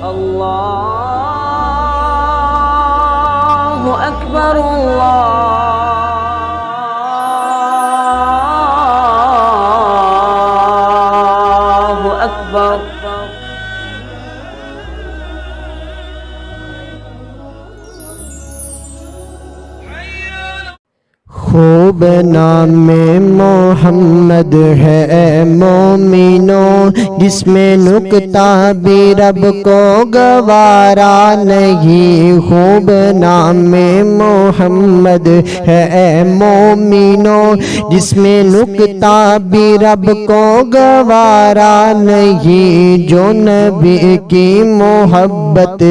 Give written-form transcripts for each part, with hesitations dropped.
اللہ اکبر اللہ اکبر خوب نام محمد ہے مومنوں، جس میں نکتہ بھی رب کو گوارا نہیں۔ خوب نام محمد ہے مومنوں، جس میں نکتہ بھی رب کو گوارا نہیں۔ جو نبی کی محبت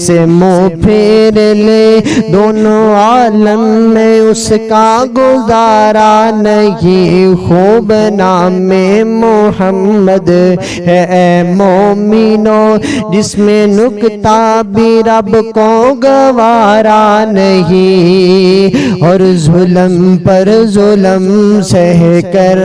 سے منہ پھیر لے، دونوں عالم میں اس کا گزارا نہیں۔ خوب نام محمد ہے مومنوں، جس میں نکتہ بھی رب کو گوارا نہیں۔ اور ظلم پر ظلم سہ کر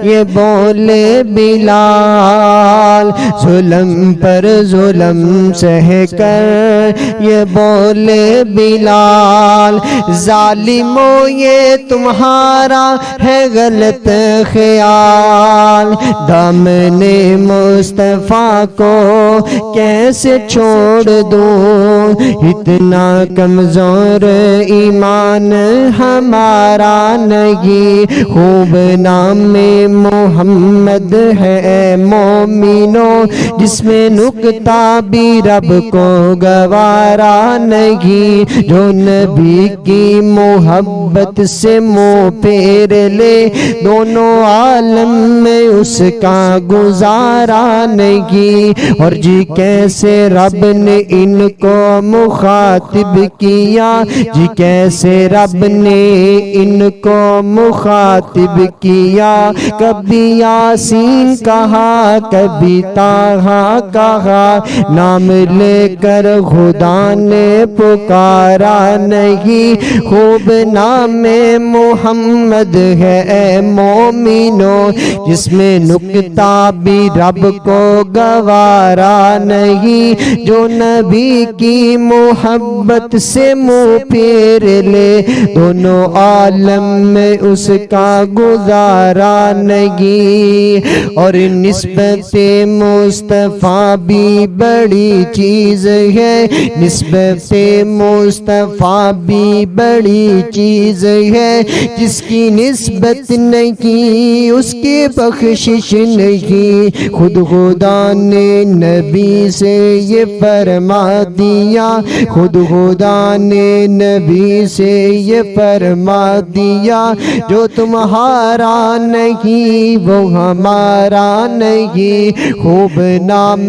یہ بولے بلال، ظلم پر ظلم سہ کر یہ بولے بلال، ظالموں یہ تمہارا ہے غلط خیال۔ دامن مصطفیٰ کو کیسے چھوڑ دوں، اتنا کمزور ایمان ہمارا نہیں۔ خوب نام محمد ہے مومنوں، جس میں نکتہ بھی رب کو گوارا نہیں۔ جو نبی کی محبت سے منہ پھیر لے، دونوں عالم میں اس کا گزارا نہیں۔ اور جی کیسے رب نے ان کو مخاطب کیا، جی کیسے رب نے ان کو مخاطب کیا، کبھی یاسین کہا کبھی طٰہٰ کہا، نام لے کر خدا نے پکارا نہیں۔ خوب نام محمد ہے مومنوں، جس میں نکتہ بھی رب کو گوارا نہیں۔ جو نبی کی محبت سے منہ پھیر لے، دونوں عالم میں اس کا گزارا نہیں۔ اور نسبت مصطفیٰ بھی بڑی چیز ہے، نسبت مصطفیٰ بھی بڑی چیز ہے، جس کی نسبت نہیں اس کی بخشش نہیں۔ خود خدا نے نبی سے یہ فرما دیا، خود خدا نے نبی سے یہ فرما دیا، جو تمہارا نہیں وہ ہمارا نہیں۔ خوب نام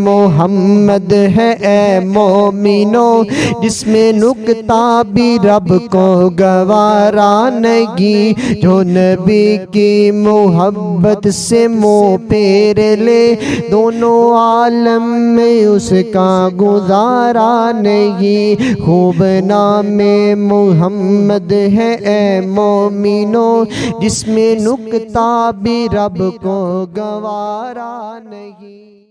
محمد ہے اے مومنوں، جس میں نکتہ بھی رب کو گوارا نہیں۔ جو نبی کی محبت سے منہ پھیر لے، دونوں عالم میں اس کا گزارا نہیں۔ خوب نام محمد ہے اے مومنوں، جس میں نکتہ بھی رب کو گوارا نہیں۔